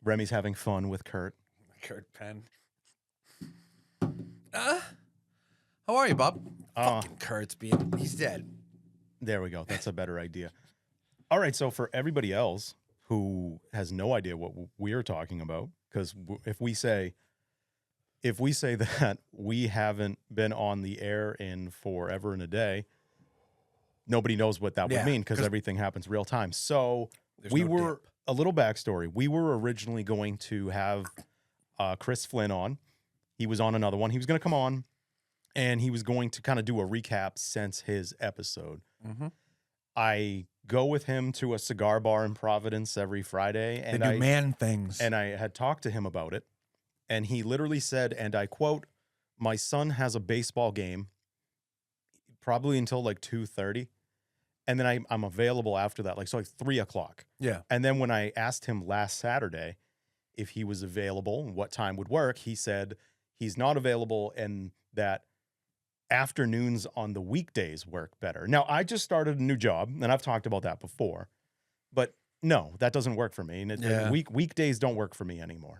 Remy's having fun with Kurt. Kurt Penn. How are you, Bob? Fucking Kurt's he's dead. There we go. That's a better idea. All right, so for everybody else who has no idea what we're talking about, because if we say that we haven't been on the air in forever and a day, nobody knows what that would mean because everything happens real time. So a little backstory. We were originally going to have Chris Flynn on. He was on another one. He was going to come on, and he was going to kind of do a recap since his episode. Mm-hmm. I go with him to a cigar bar in Providence every Friday. And they do man things. And I had talked to him about it. And he literally said, and I quote, "My son has a baseball game probably until like 2:30. And then I'm available after that, like 3 o'clock. Yeah. And then when I asked him last Saturday if he was available and what time would work, he said he's not available and that afternoons on the weekdays work better. Now, I just started a new job, and I've talked about that before. But no, that doesn't work for me. And weekdays don't work for me anymore.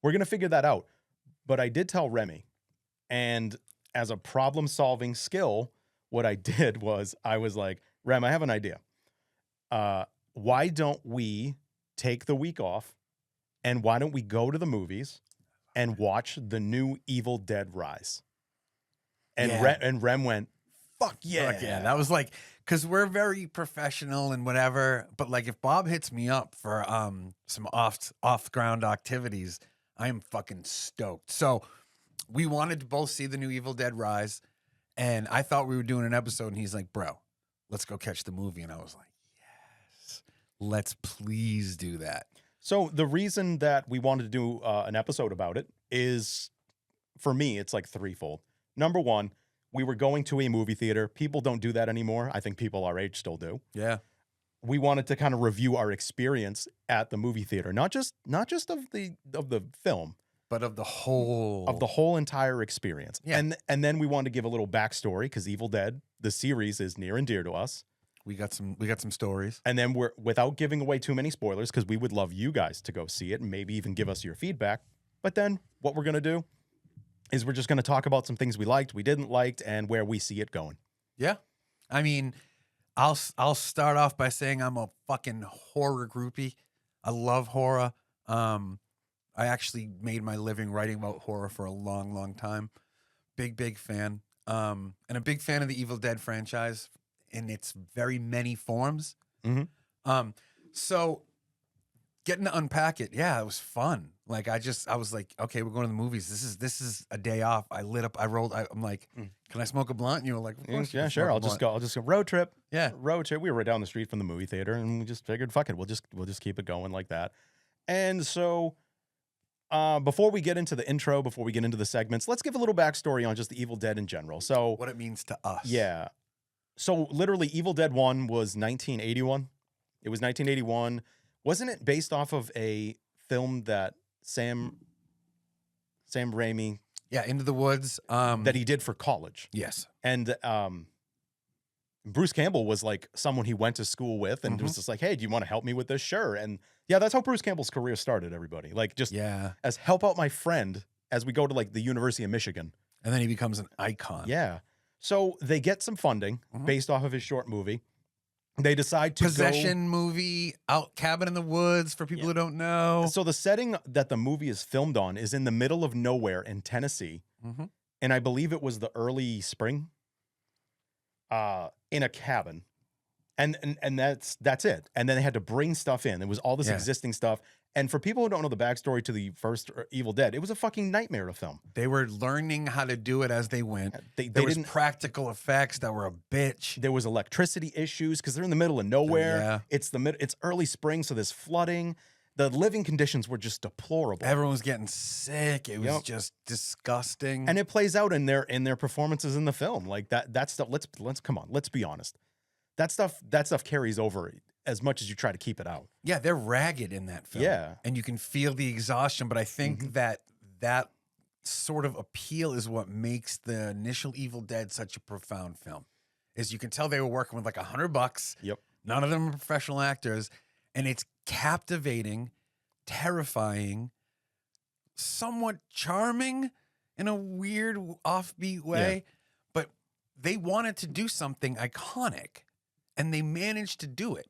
We're going to figure that out. But I did tell Remy, and as a problem-solving skill, what I did was I was like, Rem, I have an idea. Why don't we take the week off, and why don't we go to the movies and watch the new Evil Dead Rise? And Rem went, fuck yeah. Fuck yeah. That was like, because we're very professional and whatever, but like if Bob hits me up for some off-ground activities, I am fucking stoked. So we wanted to both see the new Evil Dead Rise, and I thought we were doing an episode, and he's like, bro, let's go catch the movie. And I was like, yes, let's please do that. So the reason that we wanted to do an episode about it is, for me, it's like threefold. Number one, we were going to a movie theater. People don't do that anymore. I think people our age still do. Yeah. We wanted to kind of review our experience at the movie theater, not just of the film, but of the whole entire experience. Yeah. And then we wanted to give a little backstory because Evil Dead, the series, is near and dear to us. We got some stories. And then we're, without giving away too many spoilers, because we would love you guys to go see it and maybe even give us your feedback. But then what we're going to do is we're just going to talk about some things we liked, we didn't like, and where we see it going. Yeah. I mean, I'll start off by saying I'm a fucking horror groupie. I love horror. I actually made my living writing about horror for a long, long time. Big fan. And a big fan of the Evil Dead franchise in its very many forms. Mm-hmm. So getting to unpack it, yeah, it was fun. Like I was like, okay, we're going to the movies. This is a day off. I lit up. I'm like, can I smoke a blunt? And you were like, of course. Yeah, sure. I'll just go road trip. Yeah, road trip. We were right down the street from the movie theater, and we just figured, fuck it, we'll just keep it going like that. And so, before we get into the intro, before we get into the segments, let's give a little backstory on just the Evil Dead in general. So what it means to us. Yeah. So literally, Evil Dead 1 was 1981. It was 1981. Wasn't it based off of a film that Sam Raimi, Into the Woods, that he did for college? Yes. And Bruce Campbell was like someone he went to school with, and was just like, hey, do you want to help me with this? Sure. And yeah, that's how Bruce Campbell's career started, everybody. Like, just as help out my friend as we go to like the University of Michigan. And then he becomes an icon. Yeah. So they get some funding based off of his short movie. They decide to Possession movie, Cabin in the Woods, for people who don't know. So the setting that the movie is filmed on is in the middle of nowhere in Tennessee. And I believe it was the early spring, in a cabin. And that's it. And then they had to bring stuff in. It was all this existing stuff. And for people who don't know the backstory to the first Evil Dead, it was a fucking nightmare to film. They were learning how to do it as they went. There was practical effects that were a bitch. There was electricity issues because they're in the middle of nowhere. It's early spring, so there's flooding. The living conditions were just deplorable. Everyone was getting sick. It was just disgusting. And it plays out in their performances in the film. Like that stuff. Let's come on. Let's be honest. That stuff carries over as much as you try to keep it out. Yeah, they're ragged in that film. Yeah. And you can feel the exhaustion, but I think that sort of appeal is what makes the initial Evil Dead such a profound film. Is you can tell they were working with like $100. Yep. None of them are professional actors, and it's captivating terrifying, somewhat charming in a weird, offbeat way. But they wanted to do something iconic, and they managed to do it,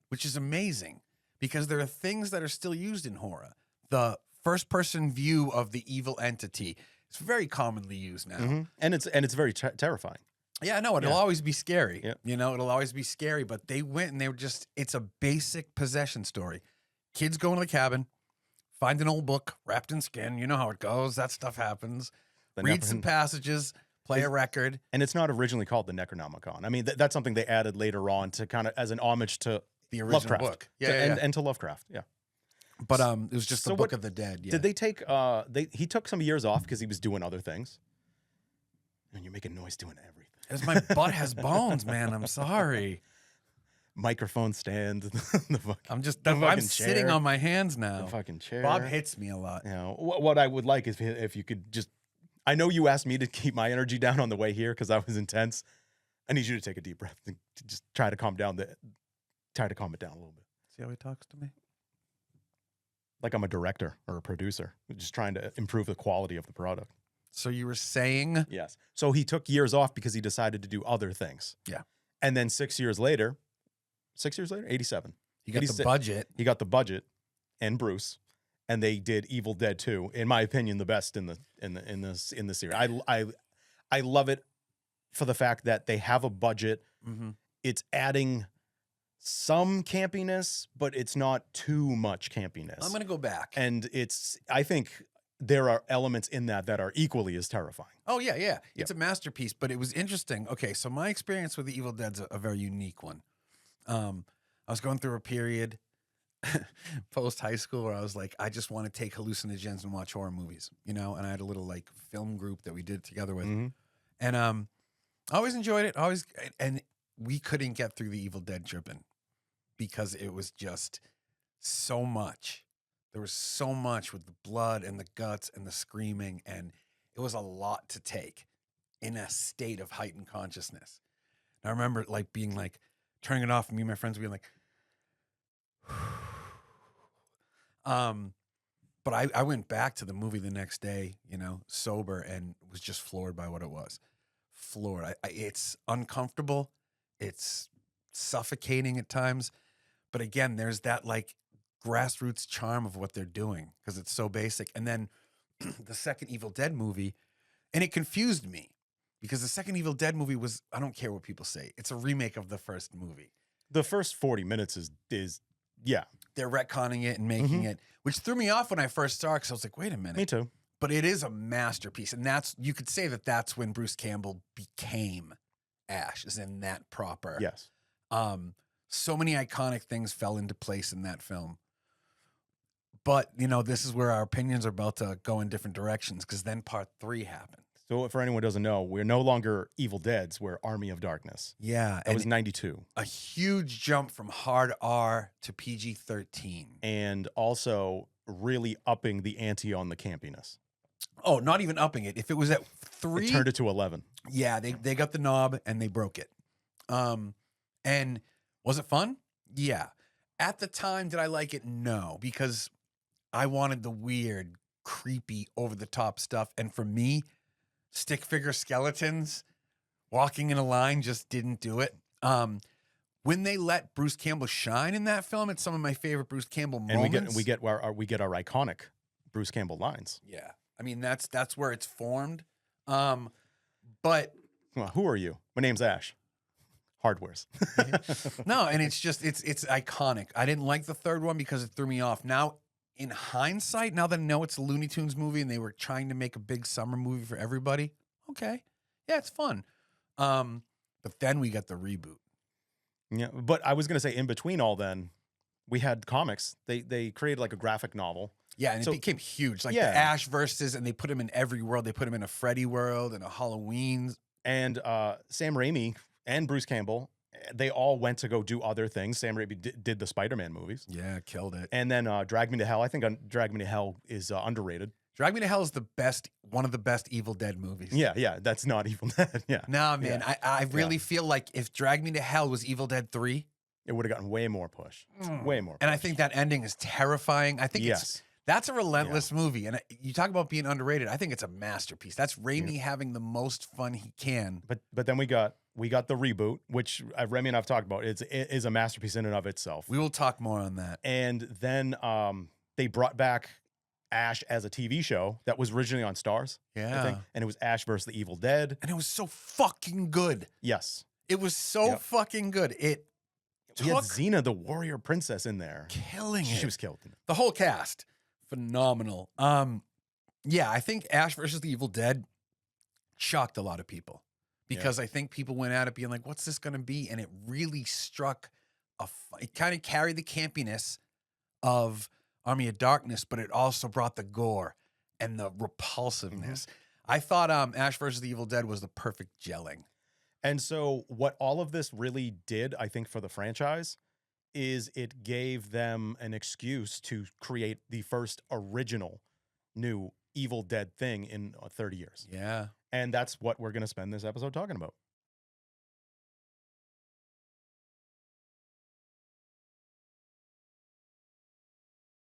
which is amazing because there are things that are still used in horror. The first-person view of the evil entity is very commonly used now. And it's very terrifying. Yeah, no, it'll always be scary. Yep. You know, it'll always be scary. But they went and they were just, it's a basic possession story. Kids go into the cabin, find an old book wrapped in skin. You know how it goes. That stuff happens. Read some passages, play a record. And it's not originally called the Necronomicon. I mean, that's something they added later on to kind of as an homage to The original Lovecraft. book. And to Lovecraft. Yeah. But it was just So the Book of the Dead. Yeah. Did they take he took some years off because he was doing other things. And you're making noise doing everything. Because my butt has bones, man. I'm sorry. Microphone stand. I'm fucking sitting chair. on my hands now. The fucking chair. Bob hits me a lot. You know, what I would like is if you could just, I know you asked me to keep my energy down on the way here because I was intense. I need you to take a deep breath and to just try to calm it down a little bit. See how he talks to me? Like I'm a director or a producer, just trying to improve the quality of the product. So you were saying? Yes. So he took years off because he decided to do other things. Yeah. And then 6 years later, 87. He got the budget. He got the budget and Bruce, and they did Evil Dead 2. In my opinion, the best in the series. I love it for the fact that they have a budget. Mm-hmm. It's adding some campiness, but it's not too much campiness. I'm going to go back. And I think there are elements in that are equally as terrifying. Oh, yeah. It's a masterpiece, but it was interesting. Okay, so my experience with the Evil Dead's a very unique one. I was going through a period post high school where I was like, I just want to take hallucinogens and watch horror movies, you know? And I had a little like film group that we did together with. Mm-hmm. And I always enjoyed it. And we couldn't get through the Evil Dead tripping because it was just so much. There was so much with the blood and the guts and the screaming, and it was a lot to take in a state of heightened consciousness. And I remember like being like, turning it off, and me and my friends being like, but I went back to the movie the next day, you know, sober, and was just floored by what it was. Floored. It's uncomfortable. It's suffocating at times. But again, there's that like grassroots charm of what they're doing because it's so basic. And then the second Evil Dead movie, and it confused me because the second Evil Dead movie was, I don't care what people say, it's a remake of the first movie. The first 40 minutes is yeah. They're retconning it and making it, which threw me off when I first saw it because I was like, wait a minute. Me too. But it is a masterpiece. And you could say that's when Bruce Campbell became Ash, is in that proper. Yes. So many iconic things fell into place in that film. But, you know, this is where our opinions are about to go in different directions because then part 3 happened. So for anyone who doesn't know, we're no longer Evil Deads. We're Army of Darkness. Yeah. That was 92. A huge jump from hard R to PG-13. And also really upping the ante on the campiness. Oh, not even upping it. If it was at 3... It turned it to 11. Yeah, they got the knob and they broke it. And was it fun? Yeah. At the time, did I like it? No, because I wanted the weird, creepy, over-the-top stuff. And for me, stick figure skeletons walking in a line just didn't do it. When they let Bruce Campbell shine in that film, it's some of my favorite Bruce Campbell moments. And we get our iconic Bruce Campbell lines. Yeah, I mean that's where it's formed. But well, who are you? My name's Ash. Hardwares. No, and it's iconic. I didn't like the third one because it threw me off. Now, in hindsight, now that I know it's a Looney Tunes movie and they were trying to make a big summer movie for everybody, okay, yeah, it's fun. But then we got the reboot. Yeah, but I was gonna say in between all then, we had comics. They created like a graphic novel. Yeah, and it became huge. Like the Ash versus, and they put him in every world. They put him in a Freddy world and a Halloween. And Sam Raimi and Bruce Campbell, they all went to go do other things. Sam Raimi did the Spider-Man movies. Yeah, killed it. And then Drag Me to Hell. I think Drag Me to Hell is underrated. Drag Me to Hell is one of the best Evil Dead movies. Yeah, that's not Evil Dead. Yeah. Nah, man, Yeah. I really feel like if Drag Me to Hell was Evil Dead 3, It would have gotten way more push. Way more push. And I think that ending is terrifying. I think that's a relentless movie. And you talk about being underrated. I think it's a masterpiece. That's Remy having the most fun he can. But then we got the reboot, which Remy and I've talked about. It is a masterpiece in and of itself. We will talk more on that. And then they brought back Ash as a TV show that was originally on Starz. Yeah. I think. And it was Ash versus the Evil Dead. And it was so fucking good. Yes. It was so fucking good. We had Xena, the warrior princess, in there. Killing it. She was killed. The whole cast. Phenomenal. Yeah, I think Ash versus the Evil Dead shocked a lot of people because I think people went at it being like, what's this going to be? And it really struck it kind of carried the campiness of Army of Darkness, but it also brought the gore and the repulsiveness. I thought Ash versus the Evil Dead was the perfect gelling. And so what all of this really did, I think, for the franchise is it gave them an excuse to create the first original new Evil Dead thing in 30 years. Yeah. And that's what we're going to spend this episode talking about.